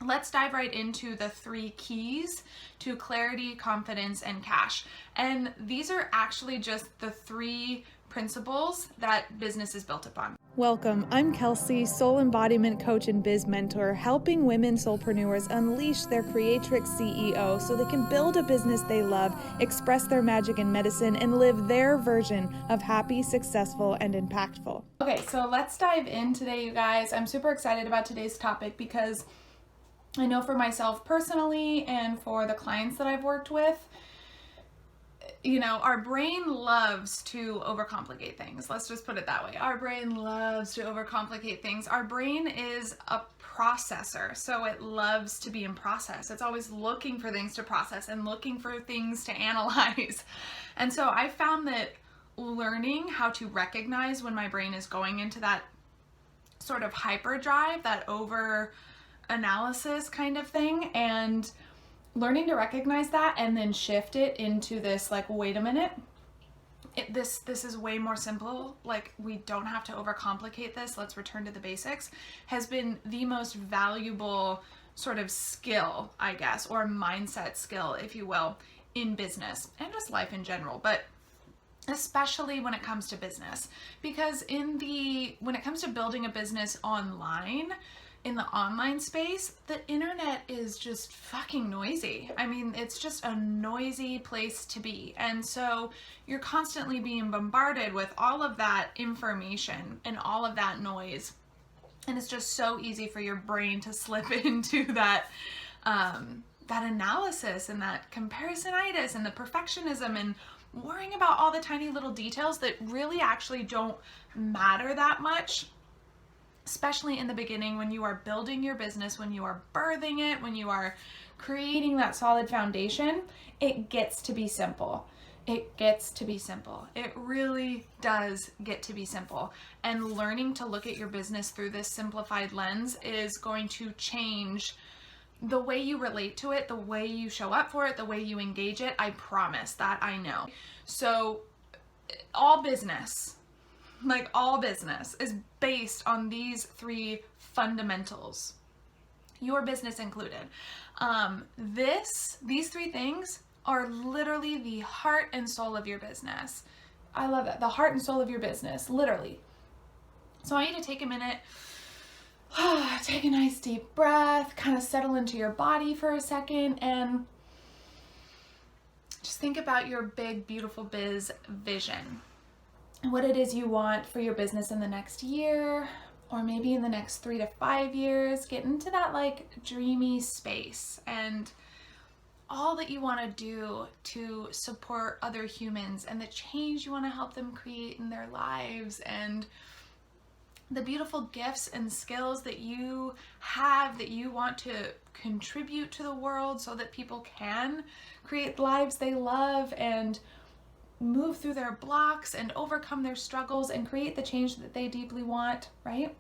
let's dive right into the 3 keys to clarity, confidence, and cash. And these are actually just the 3 principles that business is built upon. Welcome, I'm Kelsey, soul embodiment coach and biz mentor, helping women soulpreneurs unleash their Creatrix CEO so they can build a business they love, express their magic in medicine, and live their version of happy, successful, and impactful. Okay, so let's dive in today, you guys. I'm super excited about today's topic because I know for myself personally and for the clients that I've worked with, you know, our brain loves to overcomplicate things. Let's just put it that way. Our brain loves to overcomplicate things. Our brain is a processor, so it loves to be in process. It's always looking for things to process and looking for things to analyze. And so I found that learning how to recognize when my brain is going into that sort of hyperdrive, that over analysis kind of thing, and learning to recognize that and then shift it into this, like, wait a minute, this is way more simple, like, we don't have to overcomplicate this, let's return to the basics, has been the most valuable sort of skill, I guess, or mindset skill, if you will, in business and just life in general, but especially when it comes to business. Because when it comes to building a business online, in the online space, the internet is just fucking noisy. I mean, it's just a noisy place to be. And so you're constantly being bombarded with all of that information and all of that noise. And it's just so easy for your brain to slip into that analysis and that comparisonitis and the perfectionism and worrying about all the tiny little details that really actually don't matter that much. Especially in the beginning, when you are building your business, when you are birthing it, when you are creating that solid foundation, it gets to be simple. It gets to be simple. It really does get to be simple. And learning to look at your business through this simplified lens is going to change the way you relate to it, the way you show up for it, the way you engage it. I promise that, I know. So all business is based on these 3 fundamentals, your business included. These 3 things are literally the heart and soul of your business. I love that. The heart and soul of your business, literally. So I want you to take a minute, take a nice deep breath, kind of settle into your body for a second, and just think about your big, beautiful biz vision. What it is you want for your business in the next year, or maybe in the next 3 to 5 years. Get into that, like, dreamy space and all that you want to do to support other humans and the change you want to help them create in their lives, and the beautiful gifts and skills that you have that you want to contribute to the world so that people can create lives they love and move through their blocks and overcome their struggles and create the change that they deeply want, right?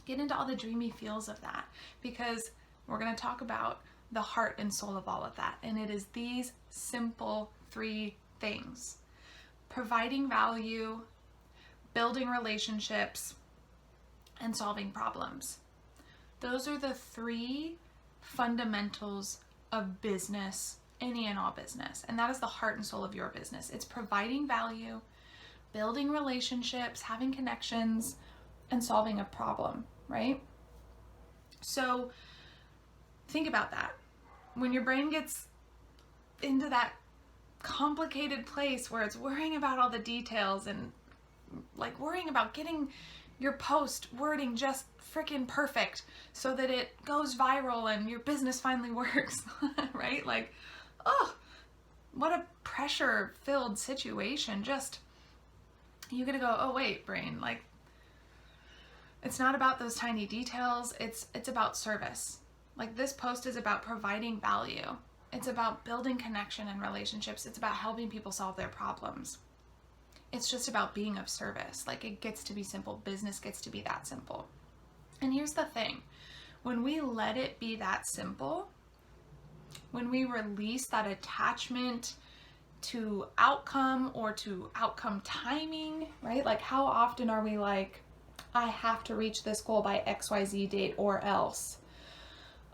Get into all the dreamy feels of that, because we're going to talk about the heart and soul of all of that. And it is these simple 3 things: providing value, building relationships, and solving problems. Those are the 3 fundamentals of business, any and all business. And that is the heart and soul of your business. It's providing value, building relationships, having connections, and solving a problem, right? So think about that. When your brain gets into that complicated place where it's worrying about all the details and, like, worrying about getting your post wording just freaking perfect so that it goes viral and your business finally works, right? Like, oh, what a pressure-filled situation. Just, you're gonna go, oh wait, brain, like, it's not about those tiny details, it's about service. Like, this post is about providing value. It's about building connection and relationships. It's about helping people solve their problems. It's just about being of service. Like, it gets to be simple. Business gets to be that simple. And here's the thing. When we let it be that simple, when we release that attachment to outcome or to outcome timing, right? Like, how often are we like, I have to reach this goal by XYZ date or else?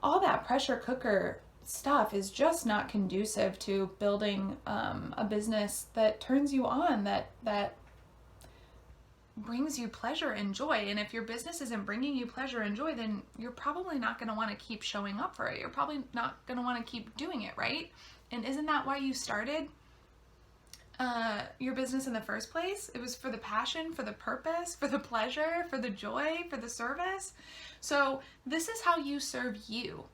all that pressure cooker stuff is just not conducive to building a business that turns you on, that brings you pleasure and joy. And if your business isn't bringing you pleasure and joy, then you're probably not going to want to keep showing up for it. You're probably not going to want to keep doing it, right? And isn't that why you started your business in the first place? It was for the passion, for the purpose, for the pleasure, for the joy, for the service. So this is how you serve you,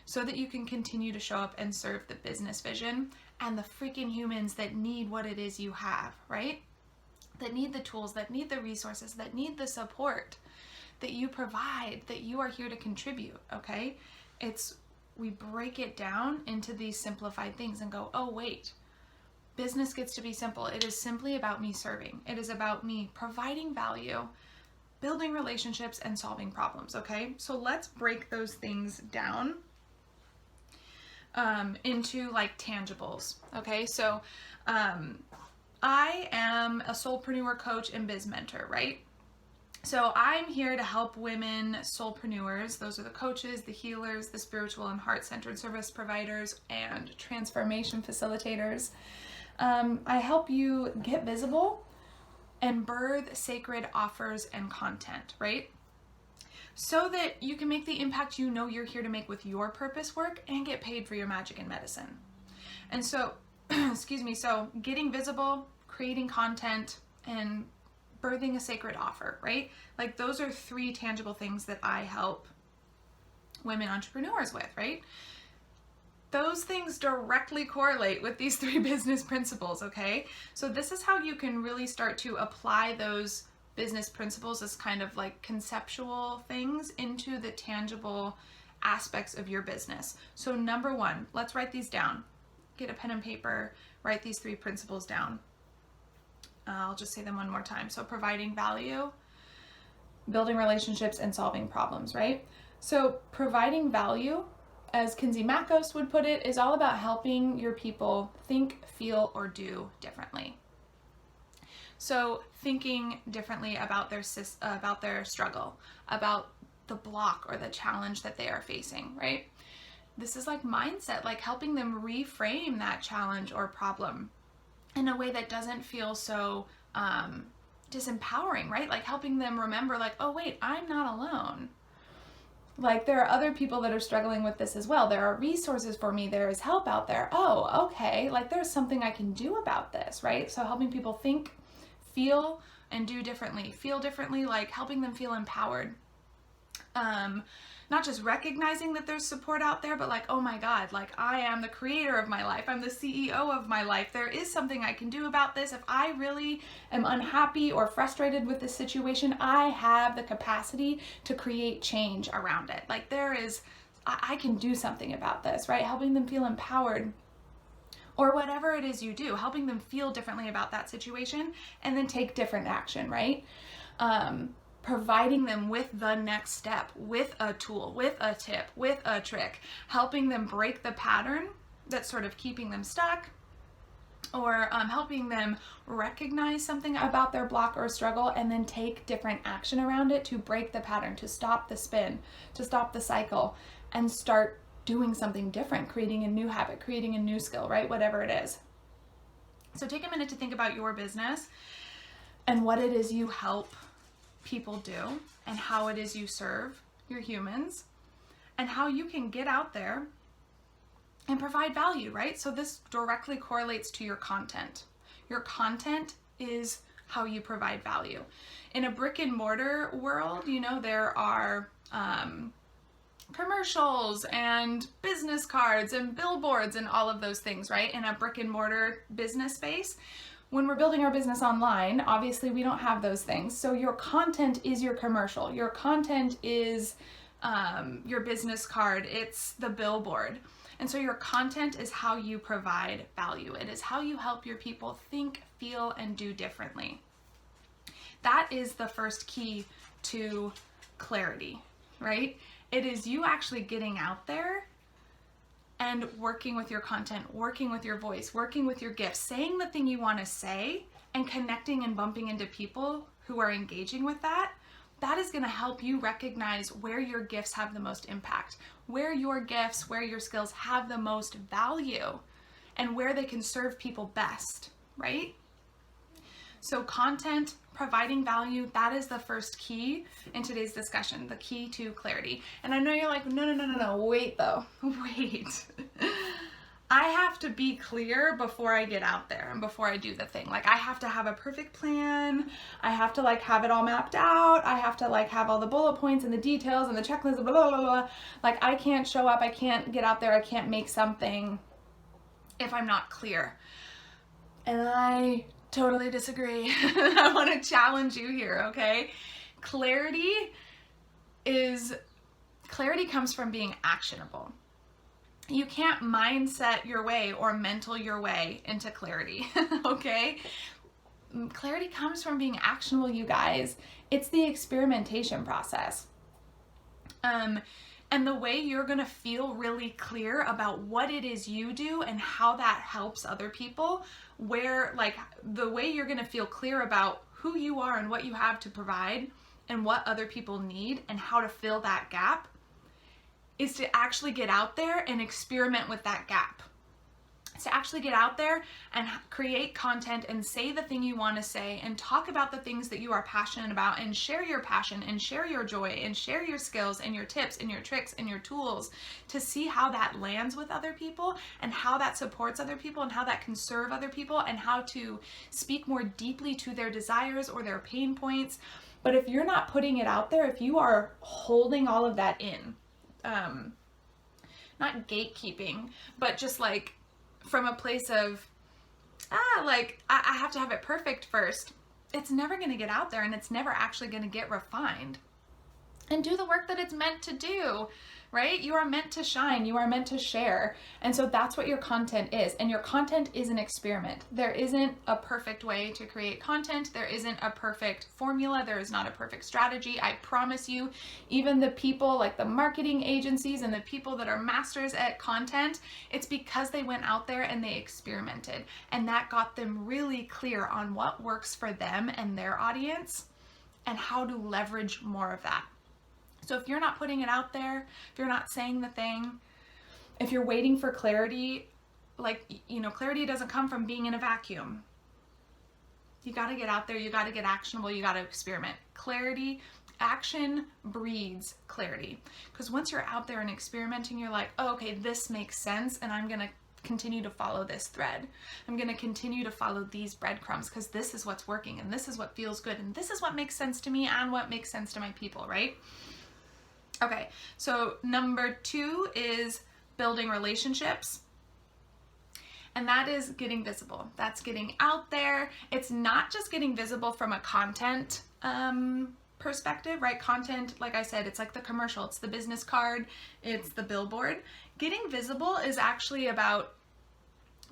so that you can continue to show up and serve the business vision and the freaking humans that need what it is you have, right? That need the tools, that need the resources, that need the support that you provide, that you are here to contribute, okay? We break it down into these simplified things and go, oh wait, business gets to be simple. It is simply about me serving. It is about me providing value, building relationships, and solving problems, okay? So let's break those things down into like tangibles, okay? So I am a soulpreneur coach and biz mentor, right? So I'm here to help women soulpreneurs. Those are the coaches, the healers, the spiritual and heart-centered service providers, and transformation facilitators. I help you get visible and birth sacred offers and content, right? So that you can make the impact you know you're here to make with your purpose work and get paid for your magic and medicine. And so, excuse me, so getting visible, creating content, and birthing a sacred offer, right? Like those are 3 tangible things that I help women entrepreneurs with, right? Those things directly correlate with these 3 business principles, okay? So this is how you can really start to apply those business principles as kind of like conceptual things into the tangible aspects of your business. So number 1, let's write these down. Get a pen and paper, write these 3 principles down. I'll just say them one more time. So providing value, building relationships, and solving problems, right? So providing value, as Kinsey Makos would put it, is all about helping your people think, feel, or do differently. So thinking differently about their struggle, about the block or the challenge that they are facing, right? This is like mindset, like helping them reframe that challenge or problem in a way that doesn't feel so disempowering, right? Like helping them remember like, oh wait, I'm not alone. Like there are other people that are struggling with this as well. There are resources for me. There is help out there. Oh, okay. Like there's something I can do about this, right? So helping people think, feel, and do differently. Feel differently, like helping them feel empowered. Not just recognizing that there's support out there, but like, oh my God, like I am the creator of my life. I'm the CEO of my life. There is something I can do about this. If I really am unhappy or frustrated with this situation, I have the capacity to create change around it. Like I can do something about this, right? Helping them feel empowered. Or whatever it is you do, helping them feel differently about that situation and then take different action, right? Providing them with the next step, with a tool, with a tip, with a trick, helping them break the pattern that's sort of keeping them stuck, or helping them recognize something about their block or struggle and then take different action around it to break the pattern, to stop the spin, to stop the cycle, and start doing something different, creating a new habit, creating a new skill, right? Whatever it is. So take a minute to think about your business and what it is you help people do and how it is you serve your humans and how you can get out there and provide value, right? So this directly correlates to your content. Your content is how you provide value. In a brick and mortar world, there are commercials and business cards and billboards and all of those things, right? In a brick and mortar business space. When we're building our business online, obviously we don't have those things. So your content is your commercial. Your content is your business card. It's the billboard. And so your content is how you provide value. It is how you help your people think, feel, and do differently. That is the first key to clarity, right? It is you actually getting out there and working with your content, working with your voice, working with your gifts, saying the thing you want to say and connecting and bumping into people who are engaging with that that is going to help you recognize where your gifts have the most impact, where your gifts, where your skills have the most value, and where they can serve people best, right? So content, providing value, that is the first key in today's discussion, the key to clarity. And I know you're like, no, wait though, wait. I have to be clear before I get out there and before I do the thing. Like I have to have a perfect plan. I have to like have it all mapped out. I have to like have all the bullet points and the details and the checklist, blah, blah, blah, blah. Like I can't show up. I can't get out there. I can't make something if I'm not clear. And I totally disagree. I want to challenge you here, okay? Clarity comes from being actionable. You can't mindset your way or mental your way into clarity, okay? Clarity comes from being actionable, you guys. It's the experimentation process. And the way you're gonna feel really clear about what it is you do and how that helps other people, the way you're gonna feel clear about who you are and what you have to provide and what other people need and how to fill that gap, is to actually get out there and experiment with that gap. It's to actually get out there and create content and say the thing you want to say and talk about the things that you are passionate about and share your passion and share your joy and share your skills and your tips and your tricks and your tools to see how that lands with other people and how that supports other people and how that can serve other people and how to speak more deeply to their desires or their pain points. But if you're not putting it out there, if you are holding all of that in, not gatekeeping, but just like from a place of, I have to have it perfect first, it's never going to get out there and it's never actually going to get refined and do the work that it's meant to do, right? You are meant to shine. You are meant to share. And so that's what your content is. And your content is an experiment. There isn't a perfect way to create content. There isn't a perfect formula. There is not a perfect strategy. I promise you, even the people like the marketing agencies and the people that are masters at content, it's because they went out there and they experimented. And that got them really clear on what works for them and their audience and how to leverage more of that. So if you're not putting it out there, if you're not saying the thing, if you're waiting for clarity, clarity doesn't come from being in a vacuum. You got to get out there. You got to get actionable. You got to experiment. Clarity, action breeds clarity. Because once you're out there and experimenting, you're like, oh, okay, this makes sense. And I'm going to continue to follow this thread. I'm going to continue to follow these breadcrumbs because this is what's working and this is what feels good. And this is what makes sense to me and what makes sense to my people, right? Okay, so number 2 is building relationships. And that is getting visible. That's getting out there. It's not just getting visible from a content perspective, right? Content, like I said, it's like the commercial, it's the business card, it's the billboard. Getting visible is actually about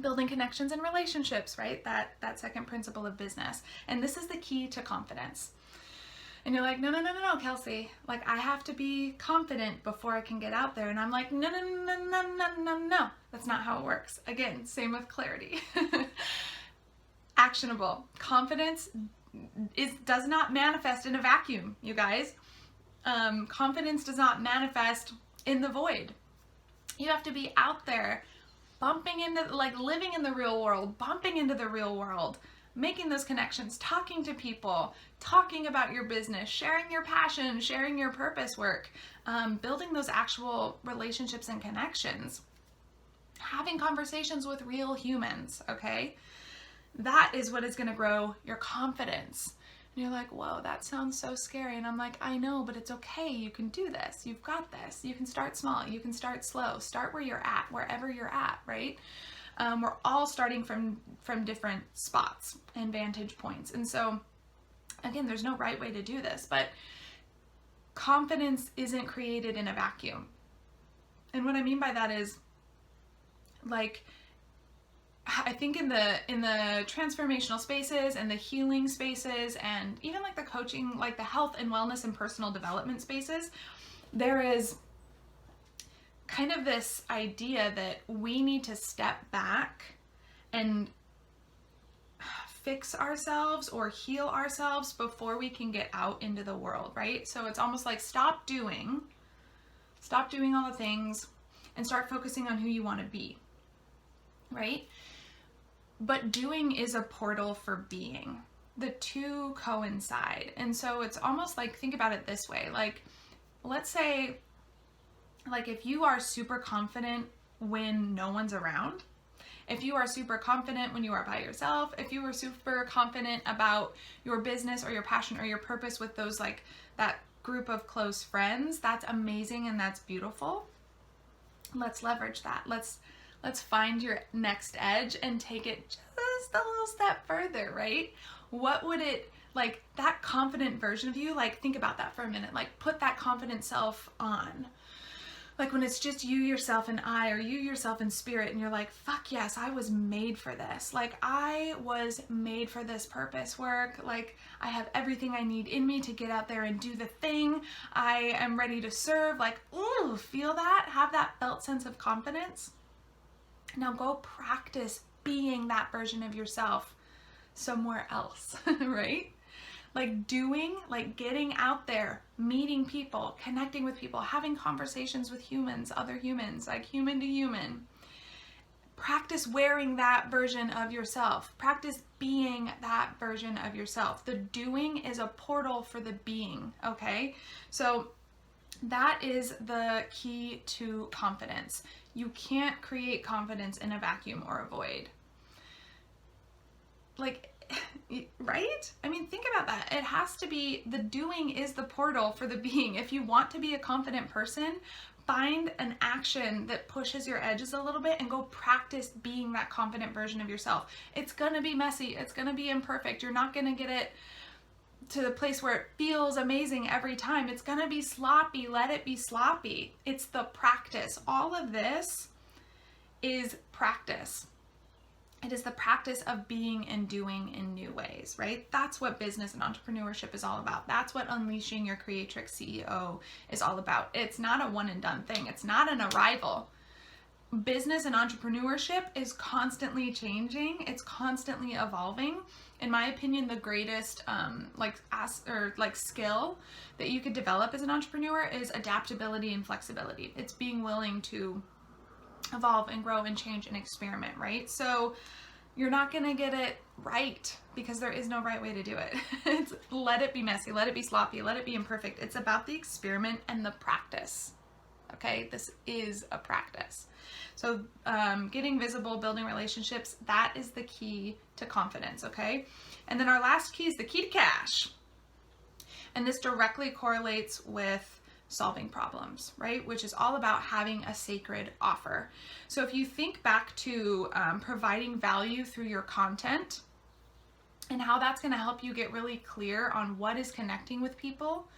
building connections and relationships, right? That second principle of business. And this is the key to confidence. And you're like, no, Kelsey, like I have to be confident before I can get out there. And I'm like, no. That's not how it works. Again, same with clarity. Actionable. Confidence does not manifest in a vacuum, you guys. Confidence does not manifest in the void. You have to be out there bumping into, living in the real world, bumping into the real world, making those connections, talking to people, talking about your business, sharing your passion, sharing your purpose work, building those actual relationships and connections, having conversations with real humans, okay? That is what is going to grow your confidence. And you're like, whoa, that sounds so scary. And I'm like, I know, but it's okay. You can do this. You've got this. You can start small. You can start slow. Start where you're at, wherever you're at, right? We're all starting from different spots and vantage points. And so, again, there's no right way to do this, but confidence isn't created in a vacuum. And what I mean by that is, I think in the transformational spaces and the healing spaces and even the coaching, the health and wellness and personal development spaces, there is kind of this idea that we need to step back and fix ourselves or heal ourselves before we can get out into the world, right? So it's almost like stop doing all the things and start focusing on who you want to be, right? But doing is a portal for being. The two coincide. And so it's almost like, think about it this way. Like, let's say, like if you are super confident when no one's around, if you are super confident when you are by yourself, if you are super confident about your business or your passion or your purpose with those, like that group of close friends, that's amazing and that's beautiful. Let's leverage that. Let's find your next edge and take it just a little step further, right? What would it, like that confident version of you, like think about that for a minute, like put that confident self on. Like when it's just you, yourself, and I, or you, yourself, and spirit, and you're like, fuck yes, I was made for this. Like I was made for this purpose work. Like I have everything I need in me to get out there and do the thing. I am ready to serve. Like, ooh, feel that? Have that felt sense of confidence. Now go practice being that version of yourself somewhere else, right? Like doing, like getting out there, meeting people, connecting with people, having conversations with humans, other humans, like human to human. Practice wearing that version of yourself. Practice being that version of yourself. The doing is a portal for the being, okay? So that is the key to confidence. You can't create confidence in a vacuum or a void. Like, right? I mean, think about that. It has to be, the doing is the portal for the being. If you want to be a confident person, find an action that pushes your edges a little bit and go practice being that confident version of yourself. It's gonna be messy. It's gonna be imperfect. You're not gonna get it to the place where it feels amazing every time. It's gonna be sloppy. Let it be sloppy. It's the practice. All of this is practice. It is the practice of being and doing in new ways, right? That's what business and entrepreneurship is all about. That's what unleashing your Creatrix CEO is all about. It's not a one and done thing. It's not an arrival. Business and entrepreneurship is constantly changing. It's constantly evolving. In my opinion, the greatest skill that you could develop as an entrepreneur is adaptability and flexibility. It's being willing to evolve and grow and change and experiment, right? So you're not gonna get it right because there is no right way to do it. Let it be messy, let it be sloppy, let it be imperfect. It's about the experiment and the practice. Okay, this is a practice. So getting visible, building relationships, that is the key to confidence, okay? And then our last key is the key to cash. And this directly correlates with solving problems, right? Which is all about having a sacred offer. So if you think back to providing value through your content and how that's going to help you get really clear on what is connecting with people,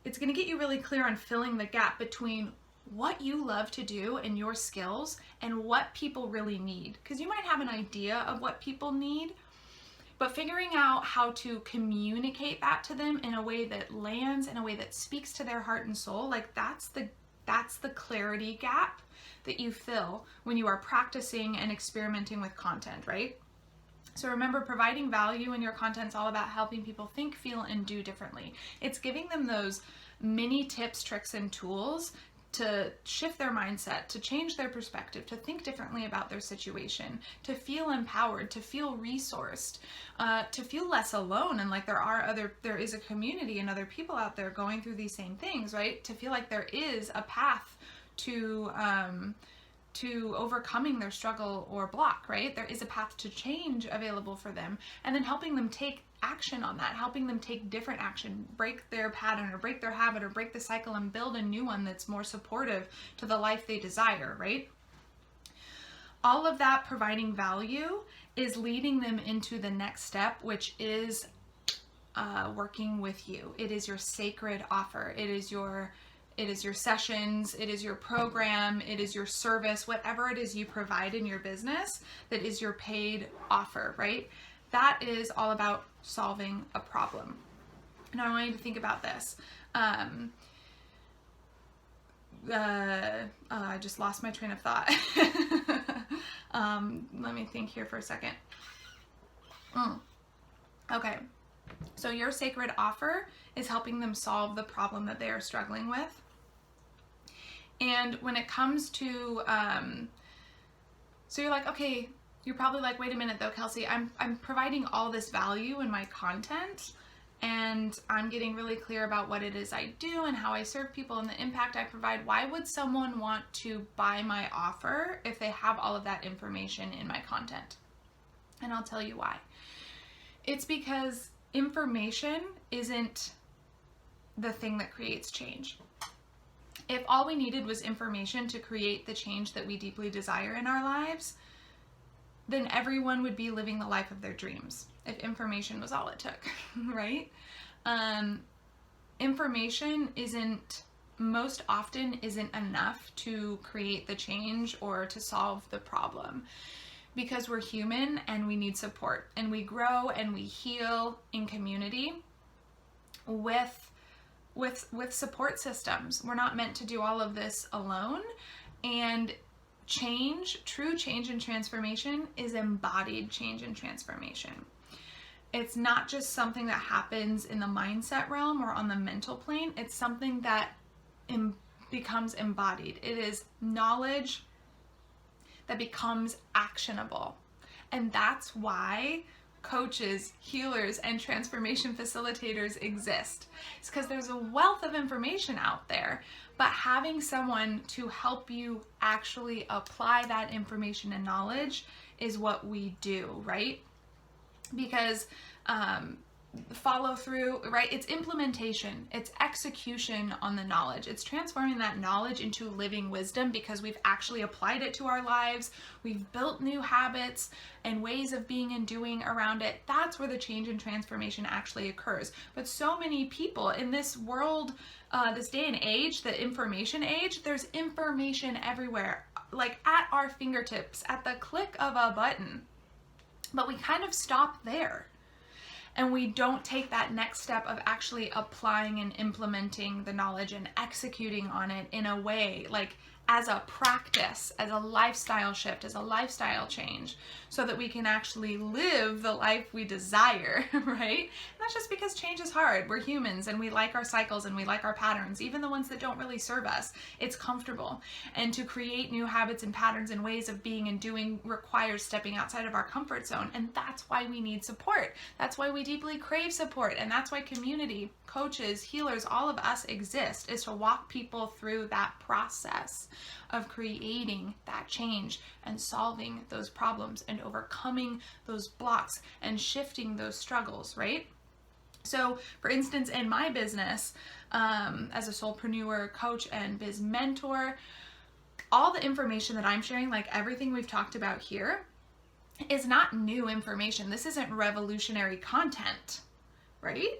it's going to get you really clear on filling the gap between what you love to do and your skills and what people really need. Because you might have an idea of what people need, but figuring out how to communicate that to them in a way that lands, in a way that speaks to their heart and soul, like that's the clarity gap that you fill when you are practicing and experimenting with content, right? So remember, providing value in your content is all about helping people think, feel, and do differently. It's giving them those mini tips, tricks, and tools to shift their mindset, to change their perspective, to think differently about their situation, to feel empowered, to feel resourced, to feel less alone and like there is a community and other people out there going through these same things, right? To feel like there is a path to overcoming their struggle or block, right? There is a path to change available for them, and then helping them take action on that, helping them take different action, break their pattern or break their habit or break the cycle and build a new one that's more supportive to the life they desire, right? All of that providing value is leading them into the next step, which is working with you. It is your sacred offer. It is your sessions, it is your program, it is your service, whatever it is you provide in your business that is your paid offer, right? That is all about solving a problem. Now I want you to think about this. I just lost my train of thought. Let me think here for a second. Okay, so your sacred offer is helping them solve the problem that they are struggling with. And when it comes to, so you're like, okay, you're probably like, wait a minute though, Kelsey, I'm providing all this value in my content, and I'm getting really clear about what it is I do and how I serve people and the impact I provide. Why would someone want to buy my offer if they have all of that information in my content? And I'll tell you why. It's because information isn't the thing that creates change. If all we needed was information to create the change that we deeply desire in our lives, then everyone would be living the life of their dreams if information was all it took, right? Information most often isn't enough to create the change or to solve the problem, because we're human and we need support, and we grow and we heal in community with support systems. We're not meant to do all of this alone. And true change and transformation is embodied change and transformation. It's not just something that happens in the mindset realm or on the mental plane. It's something that becomes embodied. It is knowledge that becomes actionable. And that's why coaches, healers, and transformation facilitators exist. It's because there's a wealth of information out there, but having someone to help you actually apply that information and knowledge is what we do, right? Because follow through, right? It's implementation, it's execution on the knowledge. It's transforming that knowledge into living wisdom because we've actually applied it to our lives. We've built new habits and ways of being and doing around it. That's where the change and transformation actually occurs. But so many people in this world, this day and age, the information age, there's information everywhere, like at our fingertips, at the click of a button. But we kind of stop there. And we don't take that next step of actually applying and implementing the knowledge and executing on it in a way, like as a practice, as a lifestyle shift, as a lifestyle change, so that we can actually live the life we desire, right? And that's just because change is hard. We're humans and we like our cycles and we like our patterns, even the ones that don't really serve us. It's comfortable. And to create new habits and patterns and ways of being and doing requires stepping outside of our comfort zone. And that's why we need support. That's why we deeply crave support. And that's why community, coaches, healers, all of us exist, is to walk people through that process of creating that change and solving those problems and overcoming those blocks and shifting those struggles, right? So for instance, in my business, as a soulpreneur, coach, and biz mentor, all the information that I'm sharing, like everything we've talked about here, is not new information. This isn't revolutionary content, right?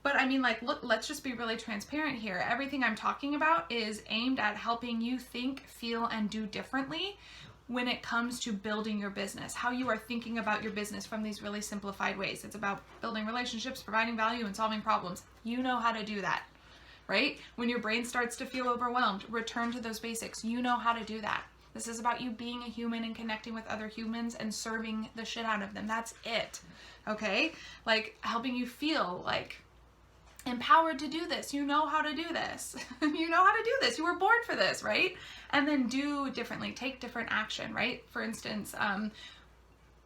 But I mean, like, look, let's just be really transparent here. Everything I'm talking about is aimed at helping you think, feel, and do differently when it comes to building your business, how you are thinking about your business from these really simplified ways. It's about building relationships, providing value, and solving problems. You know how to do that, right? When your brain starts to feel overwhelmed, return to those basics. You know how to do that. This is about you being a human and connecting with other humans and serving the shit out of them. That's it, okay? Like, helping you feel like empowered to do this. You know how to do this. You know how to do this. You were born for this, right? And then do differently. Take different action, right? For instance,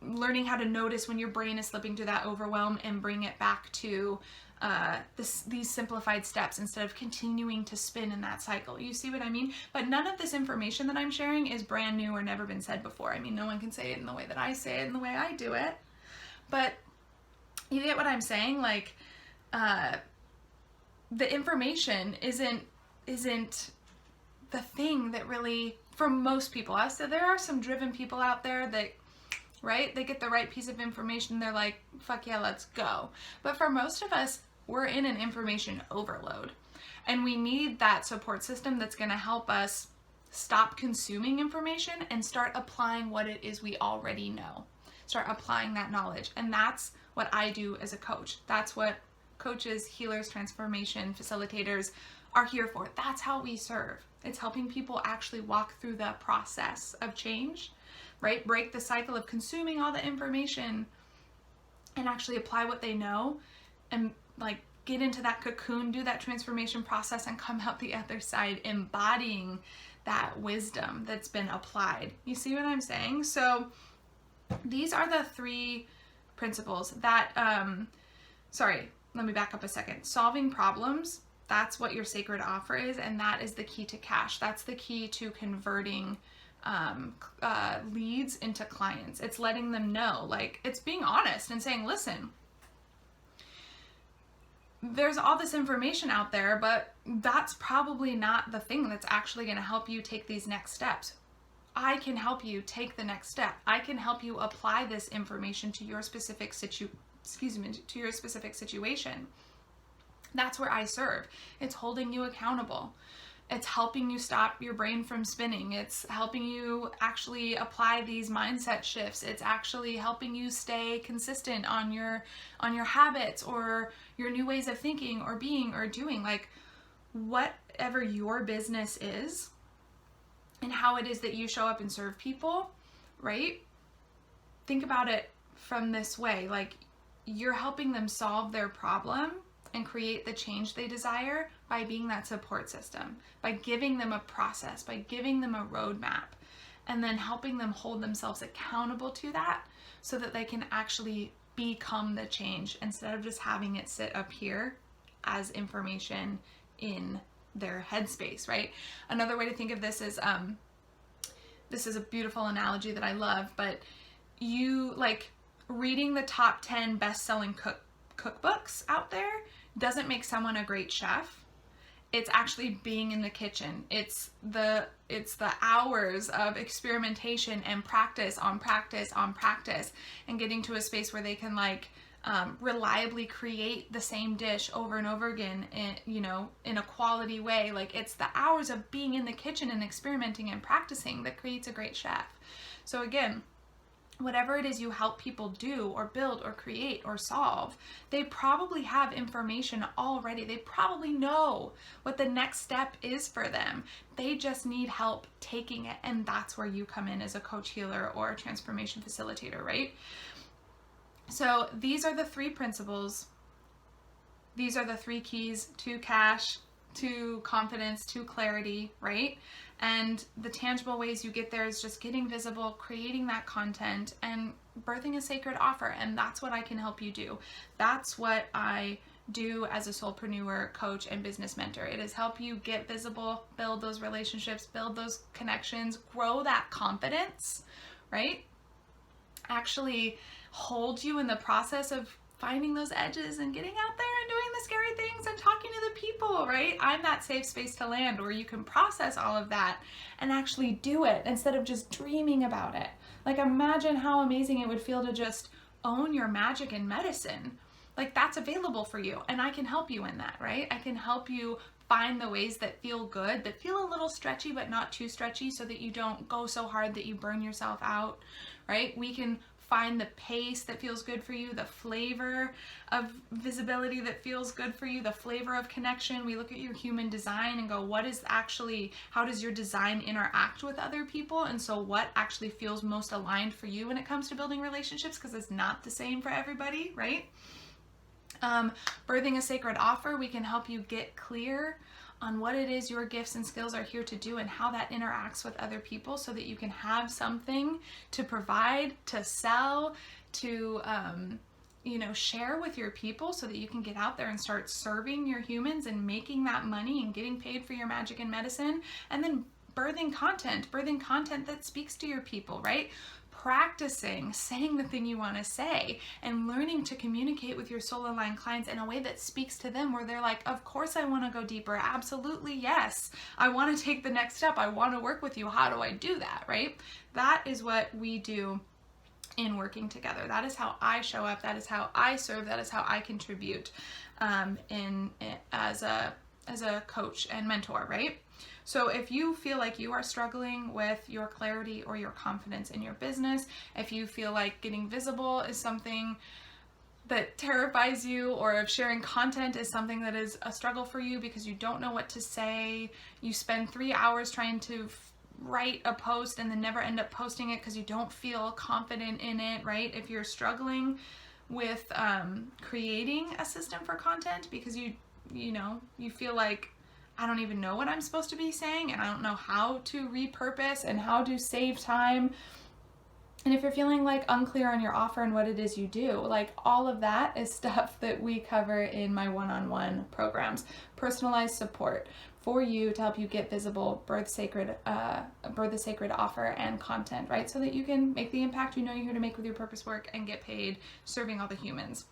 learning how to notice when your brain is slipping to that overwhelm and bring it back to these simplified steps instead of continuing to spin in that cycle. You see what I mean? But none of this information that I'm sharing is brand new or never been said before. I mean, no one can say it in the way that I say it and the way I do it. But you get what I'm saying? Like, the information isn't the thing that really, for most people, so there are some driven people out there that, right, they get the right piece of information, they're like, fuck yeah, let's go. But for most of us, we're in an information overload, and we need that support system that's going to help us stop consuming information and start applying what it is we already know. Start applying that knowledge. And that's what I do as a coach. That's what coaches, healers, transformation facilitators are here for. That's how we serve. It's helping people actually walk through the process of change, right? Break the cycle of consuming all the information and actually apply what they know and like get into that cocoon, do that transformation process, and come out the other side embodying that wisdom that's been applied. You see what I'm saying? So these are the 3 principles that, let me back up a second. Solving problems, that's what your sacred offer is, and that is the key to cash. That's the key to converting leads into clients. It's letting them know, like, it's being honest and saying, listen, there's all this information out there, but that's probably not the thing that's actually going to help you take these next steps. I can help you take the next step. I can help you apply this information to your specific situation. That's where I serve. It's holding you accountable. It's helping you stop your brain from spinning. It's helping you actually apply these mindset shifts. It's actually helping you stay consistent on your habits or your new ways of thinking or being or doing, like whatever your business is and how it is that you show up and serve people, right? Think about it from this way, like you're helping them solve their problem and create the change they desire by being that support system, by giving them a process, by giving them a roadmap, and then helping them hold themselves accountable to that so that they can actually become the change instead of just having it sit up here as information in their headspace, right? Another way to think of this is a beautiful analogy that I love, but you like reading the top 10 best-selling cookbooks out there doesn't make someone a great chef. It's actually being in the kitchen. It's the hours of experimentation and practice on practice on practice and getting to a space where they can like reliably create the same dish over and over again in a quality way. Like it's the hours of being in the kitchen and experimenting and practicing that creates a great chef. So again, whatever it is you help people do or build or create or solve, they probably have information already. They probably know what the next step is for them. They just need help taking it. And that's where you come in as a coach, healer, or a transformation facilitator, right? So these are the 3 principles. These are the 3 keys to cash, to confidence, to clarity, right? And the tangible ways you get there is just getting visible, creating that content, and birthing a sacred offer. And that's what I can help you do. That's what I do as a soulpreneur, coach, and business mentor. It is help you get visible, build those relationships, build those connections, grow that confidence, right? Actually hold you in the process of finding those edges and getting out there and doing the scary things and talking to the people, right? I'm that safe space to land where you can process all of that and actually do it instead of just dreaming about it. Like imagine how amazing it would feel to just own your magic and medicine. Like that's available for you and I can help you in that, right? I can help you find the ways that feel good, that feel a little stretchy but not too stretchy so that you don't go so hard that you burn yourself out, right? We can find the pace that feels good for you, the flavor of visibility that feels good for you, the flavor of connection. We look at your human design and go, how does your design interact with other people? And so what actually feels most aligned for you when it comes to building relationships? Because it's not the same for everybody, right? Birthing a sacred offer, we can help you get clear on what it is your gifts and skills are here to do and how that interacts with other people so that you can have something to provide, to sell, to share with your people so that you can get out there and start serving your humans and making that money and getting paid for your magic and medicine. And then birthing content that speaks to your people, right? Practicing saying the thing you want to say and learning to communicate with your soul aligned clients in a way that speaks to them where they're like, of course I want to go deeper. Absolutely. Yes. I want to take the next step. I want to work with you. How do I do that? Right? That is what we do in working together. That is how I show up. That is how I serve. That is how I contribute as a coach and mentor, right? So if you feel like you are struggling with your clarity or your confidence in your business, if you feel like getting visible is something that terrifies you, or if sharing content is something that is a struggle for you because you don't know what to say, you spend 3 hours trying to write a post and then never end up posting it because you don't feel confident in it, right? If you're struggling with creating a system for content, because you feel like, I don't even know what I'm supposed to be saying, and I don't know how to repurpose and how to save time. And if you're feeling like unclear on your offer and what it is you do, like all of that is stuff that we cover in my one-on-one programs. Personalized support for you to help you get visible, birth a sacred offer and content, right? So that you can make the impact you know you're here to make with your purpose work and get paid serving all the humans.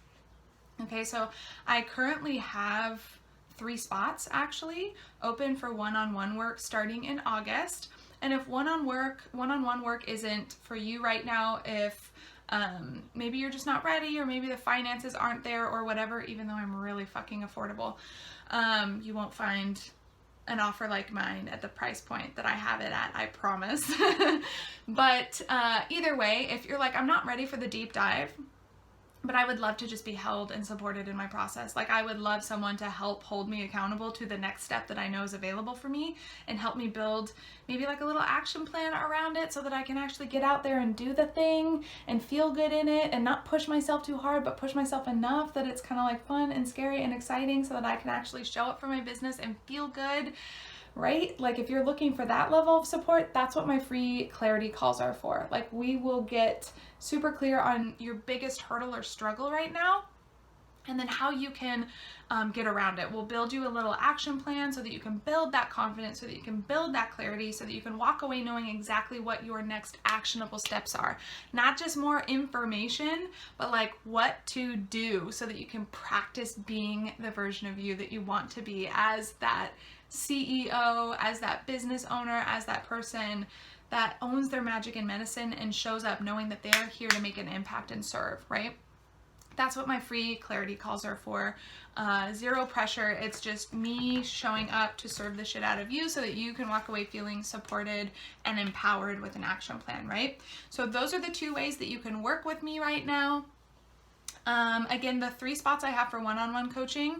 Okay, so I currently have 3 spots actually open for one-on-one work starting in August. And if one-on-one work isn't for you right now, if maybe you're just not ready, or maybe the finances aren't there or whatever, even though I'm really fucking affordable, you won't find an offer like mine at the price point that I have it at, I promise. But either way, if you're like, I'm not ready for the deep dive, but I would love to just be held and supported in my process. Like, I would love someone to help hold me accountable to the next step that I know is available for me, and help me build maybe like a little action plan around it so that I can actually get out there and do the thing and feel good in it, and not push myself too hard, but push myself enough that it's kind of like fun and scary and exciting, so that I can actually show up for my business and feel good. Right? Like, if you're looking for that level of support, that's what my free clarity calls are for. Like, we will get super clear on your biggest hurdle or struggle right now, and then how you can get around it. We'll build you a little action plan so that you can build that confidence, so that you can build that clarity, so that you can walk away knowing exactly what your next actionable steps are. Not just more information, but like what to do, so that you can practice being the version of you that you want to be, as that CEO, as that business owner, as that person that owns their magic and medicine and shows up knowing that they're here to make an impact and serve, right? That's what my free clarity calls are for. Zero pressure. It's just me showing up to serve the shit out of you, so that you can walk away feeling supported and empowered with an action plan, right? So those are the 2 ways that you can work with me right now. Again, the 3 spots I have for one-on-one coaching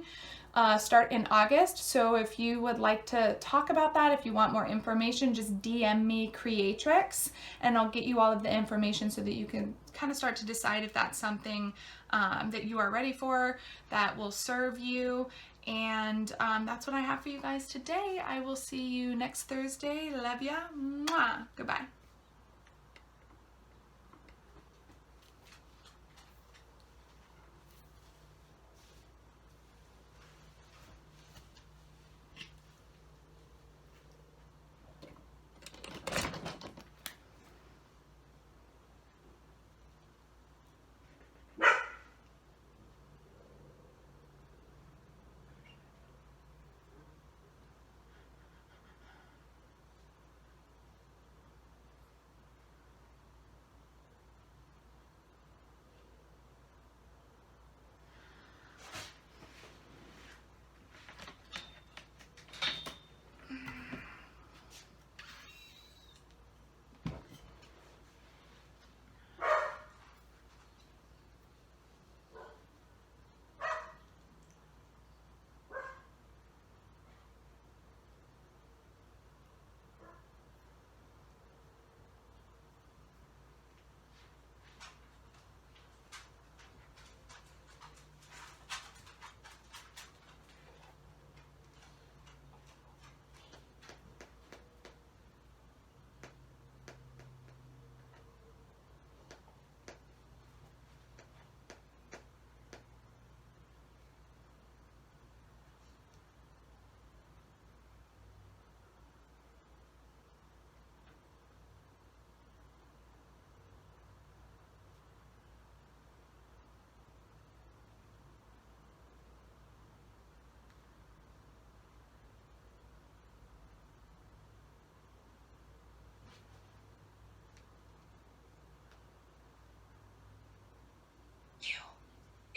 start in August. So if you would like to talk about that, if you want more information, just DM me Creatrix, and I'll get you all of the information so that you can kind of start to decide if that's something that you are ready for, that will serve you. And that's what I have for you guys today. I will see you next Thursday. Love ya. Mwah. Goodbye.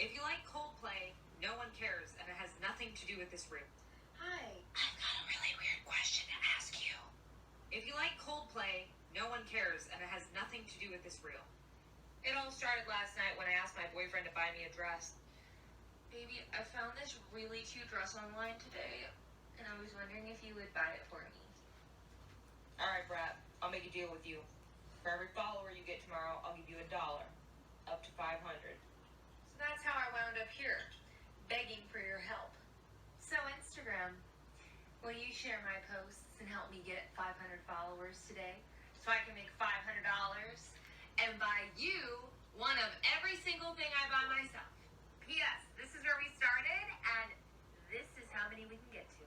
If you like Coldplay, no one cares, and it has nothing to do with this room. Hi, I've got a really weird question to ask you. If you like Coldplay, no one cares, and it has nothing to do with this reel. It all started last night when I asked my boyfriend to buy me a dress. Baby, I found this really cute dress online today, and I was wondering if you would buy it for me. Alright, Brat, I'll make a deal with you. For every follower you get tomorrow, I'll give you $1, up to 500. So that's how I wound up here, begging for your help. So Instagram, will you share my posts and help me get 500 followers today so I can make $500 and buy you one of every single thing I buy myself? P.S. This is where we started, and this is how many we can get to.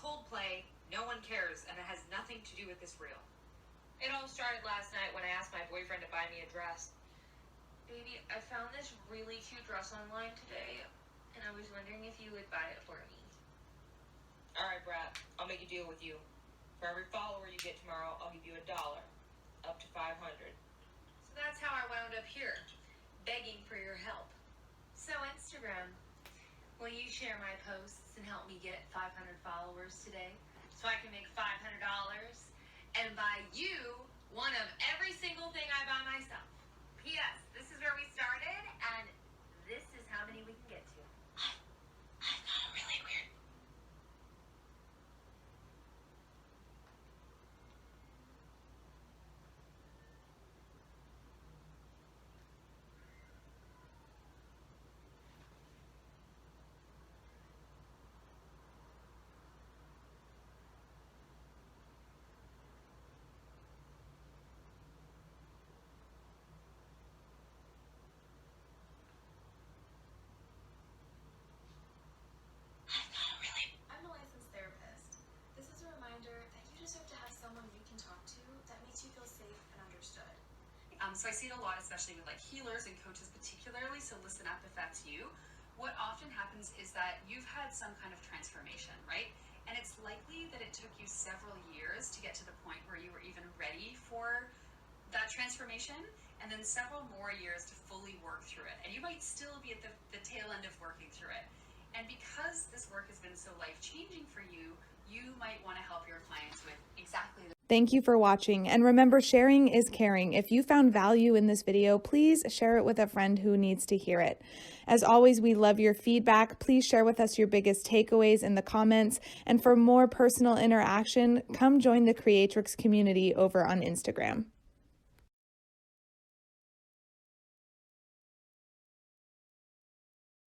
Coldplay, no one cares, and it has nothing to do with this reel. It all started last night when I asked my boyfriend to buy me a dress. Baby, I found this really cute dress online today, and I was wondering if you would buy it for me. Alright, Brad, I'll make a deal with you. For every follower you get tomorrow, I'll give you $1, up to 500. So that's how I wound up here, begging for your help. So Instagram, will you share my posts and help me get 500 followers today so I can make $500 and buy you one of every single thing I buy myself? P.S. This is where we started, and this is how many we can get to. I've got a really weird... So I see it a lot, especially with like healers and coaches particularly, so listen up if that's you. What often happens is that you've had some kind of transformation, right? And it's likely that it took you several years to get to the point where you were even ready for that transformation, and then several more years to fully work through it. And you might still be at the tail end of working through it. And because this work has been so life-changing for you, you might want to help your clients with exactly the... Thank you for watching, and remember, sharing is caring. If you found value in this video, please share it with a friend who needs to hear it. As always, we love your feedback. Please share with us your biggest takeaways in the comments, and for more personal interaction, come join the Creatrix community over on Instagram.